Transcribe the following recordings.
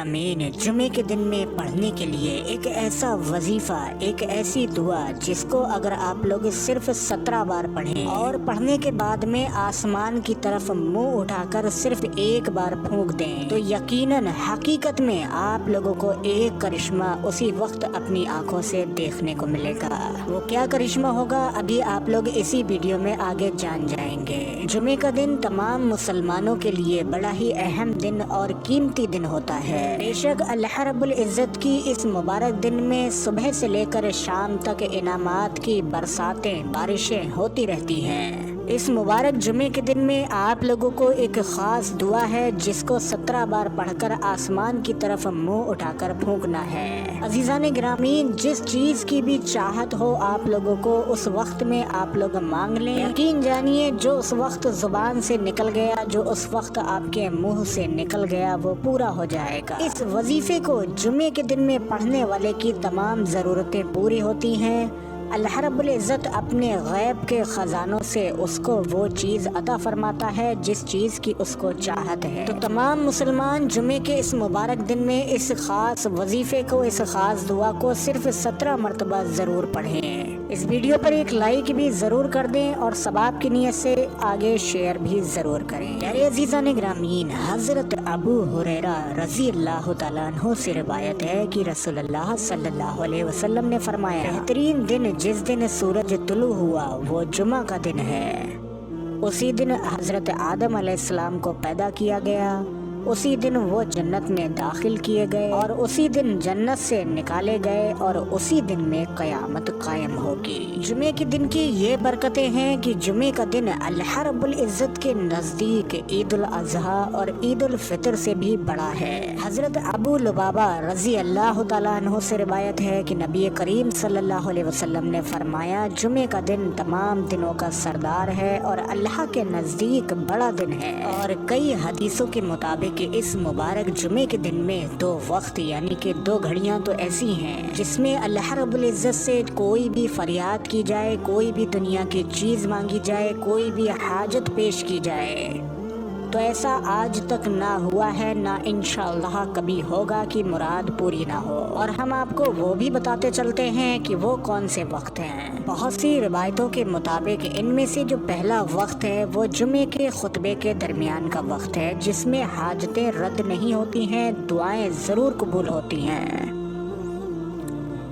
گرامین، جمعے کے دن میں پڑھنے کے لیے ایک ایسا وظیفہ، ایک ایسی دعا جس کو اگر آپ لوگ صرف 17 بار پڑھیں اور پڑھنے کے بعد میں آسمان کی طرف منہ اٹھا کر صرف ایک بار پھونک دیں تو یقیناً حقیقت میں آپ لوگوں کو ایک کرشمہ اسی وقت اپنی آنکھوں سے دیکھنے کو ملے گا۔ وہ کیا کرشمہ ہوگا ابھی آپ لوگ اسی ویڈیو میں آگے جان جائیں گے۔ جمعے کا دن تمام مسلمانوں کے لیے بڑا ہی اہم دن اور قیمتی دن ہوتا ہے۔ بے شک اللہ رب العزت کی اس مبارک دن میں صبح سے لے کر شام تک انعامات کی برساتیں، بارشیں ہوتی رہتی ہیں۔ اس مبارک جمعے کے دن میں آپ لوگوں کو ایک خاص دعا ہے جس کو 17 بار پڑھ کر آسمان کی طرف منہ اٹھا کر پھونکنا ہے۔ عزیزان گرامی، جس چیز کی بھی چاہت ہو آپ لوگوں کو اس وقت میں آپ لوگ مانگ لیں۔ یقین جانیے جو اس وقت زبان سے نکل گیا، جو اس وقت آپ کے منہ سے نکل گیا وہ پورا ہو جائے گا۔ اس وظیفے کو جمعے کے دن میں پڑھنے والے کی تمام ضرورتیں پوری ہوتی ہیں۔ اللہ رب العزت اپنے غیب کے خزانوں سے اس کو وہ چیز عطا فرماتا ہے جس چیز کی اس کو چاہت ہے۔ تو تمام مسلمان جمعے کے اس مبارک دن میں اس خاص وظیفے کو، اس خاص دعا کو صرف 17 مرتبہ ضرور پڑھیں۔ اس ویڈیو پر ایک لائک بھی ضرور کر دیں اور ثواب کی نیت سے آگے شیئر بھی ضرور کریں۔ پیارے عزیزان گرامی، حضرت ابو ہریرہ رضی اللہ تعالیٰ عنہ سے روایت ہے کہ رسول اللہ صلی اللہ علیہ وسلم نے فرمایا، بہترین دن جس دن سورج طلوع ہوا وہ جمعہ کا دن ہے۔ اسی دن حضرت آدم علیہ السلام کو پیدا کیا گیا، اسی دن وہ جنت میں داخل کیے گئے اور اسی دن جنت سے نکالے گئے اور اسی دن میں قیامت قائم ہوگی۔ جمعے کے دن کی یہ برکتیں ہیں کہ جمعے کا دن اللہ رب العزت کے نزدیک عید الاضحیٰ اور عید الفطر سے بھی بڑا ہے۔ حضرت ابو لبابہ رضی اللہ تعالیٰ عنہ سے روایت ہے کہ نبی کریم صلی اللہ علیہ وسلم نے فرمایا، جمعے کا دن تمام دنوں کا سردار ہے اور اللہ کے نزدیک بڑا دن ہے۔ اور کئی حدیثوں کے مطابق کہ اس مبارک جمعے کے دن میں 2 وقت یعنی کہ 2 گھڑیاں تو ایسی ہیں جس میں اللہ رب العزت سے کوئی بھی فریاد کی جائے، کوئی بھی دنیا کی چیز مانگی جائے، کوئی بھی حاجت پیش کی جائے تو ایسا آج تک نہ ہوا ہے، نہ انشاءاللہ کبھی ہوگا کہ مراد پوری نہ ہو۔ اور ہم آپ کو وہ بھی بتاتے چلتے ہیں کہ وہ کون سے وقت ہیں۔ بہت سی روایتوں کے مطابق ان میں سے جو پہلا وقت ہے وہ جمعے کے خطبے کے درمیان کا وقت ہے جس میں حاجتیں رد نہیں ہوتی ہیں، دعائیں ضرور قبول ہوتی ہیں۔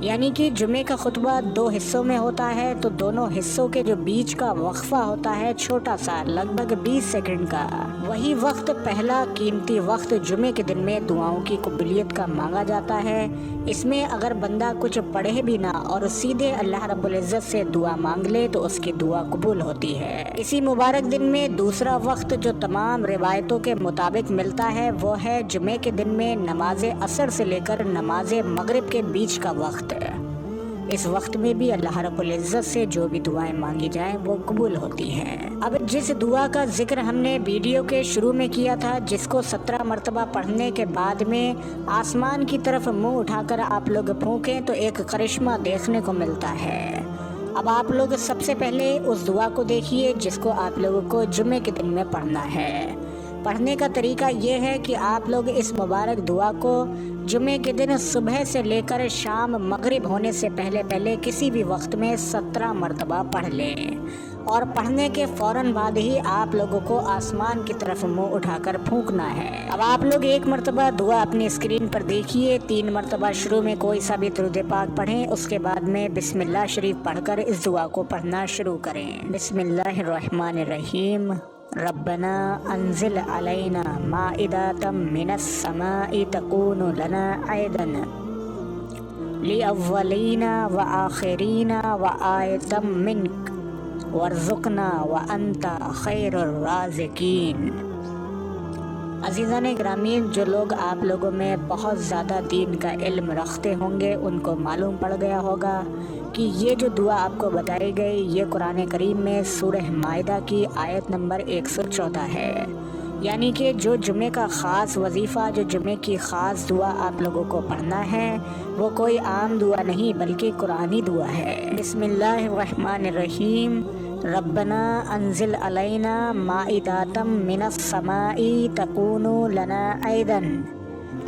یعنی کہ جمعے کا خطبہ 2 حصوں میں ہوتا ہے تو دونوں حصوں کے جو بیچ کا وقفہ ہوتا ہے چھوٹا سا، لگ بھگ 20 سیکنڈ کا، وہی وقت پہلا قیمتی وقت جمعے کے دن میں دعاؤں کی قبولیت کا مانگا جاتا ہے۔ اس میں اگر بندہ کچھ پڑھے بھی نہ اور سیدھے اللہ رب العزت سے دعا مانگ لے تو اس کی دعا قبول ہوتی ہے۔ اسی مبارک دن میں دوسرا وقت جو تمام روایتوں کے مطابق ملتا ہے وہ ہے جمعے کے دن میں نماز عصر سے لے کر نماز مغرب کے بیچ کا وقت۔ اس وقت میں بھی اللہ رب العزت سے جو بھی دعائیں مانگی جائیں وہ قبول ہوتی ہیں۔ اب جس دعا کا ذکر ہم نے ویڈیو کے شروع میں کیا تھا، جس کو 17 مرتبہ پڑھنے کے بعد میں آسمان کی طرف منہ اٹھا کر آپ لوگ پھونکیں تو ایک کرشمہ دیکھنے کو ملتا ہے۔ اب آپ لوگ سب سے پہلے اس دعا کو دیکھیے جس کو آپ لوگوں کو جمعے کے دن میں پڑھنا ہے۔ پڑھنے کا طریقہ یہ ہے کہ آپ لوگ اس مبارک دعا کو جمعے کے دن صبح سے لے کر شام مغرب ہونے سے پہلے کسی بھی وقت میں 17 مرتبہ پڑھ لیں اور پڑھنے کے فوراً بعد ہی آپ لوگوں کو آسمان کی طرف منہ اٹھا کر پھونکنا ہے۔ اب آپ لوگ 1 مرتبہ دعا اپنی اسکرین پر دیکھیے، 3 مرتبہ شروع میں کوئی سا بھی درود پاک پڑھیں، اس کے بعد میں بسم اللہ شریف پڑھ کر اس دعا کو پڑھنا شروع کریں۔ بسم اللہ الرحمن الرحیم۔ ربنا انزل علینا مائدۃ من السماء تکون لنا عیدا للاولین والآخرین وآیۃ منک وارزقنا وانت خیر الرازقین۔ عزیزان گرامی، جو لوگ آپ لوگوں میں بہت زیادہ دین کا علم رکھتے ہوں گے ان کو معلوم پڑ گیا ہوگا کہ یہ جو دعا آپ کو بتائی گئی یہ قرآن کریم میں سورہ مائدہ کی آیت نمبر 114 ہے۔ یعنی کہ جو جمعے کا خاص وظیفہ، جو جمعے کی خاص دعا آپ لوگوں کو پڑھنا ہے وہ کوئی عام دعا نہیں بلکہ قرآنی دعا ہے۔ بسم اللہ الرحمن الرحیم۔ ربنا انزل علینا مائدۃ من السماء تکون لنا عیدا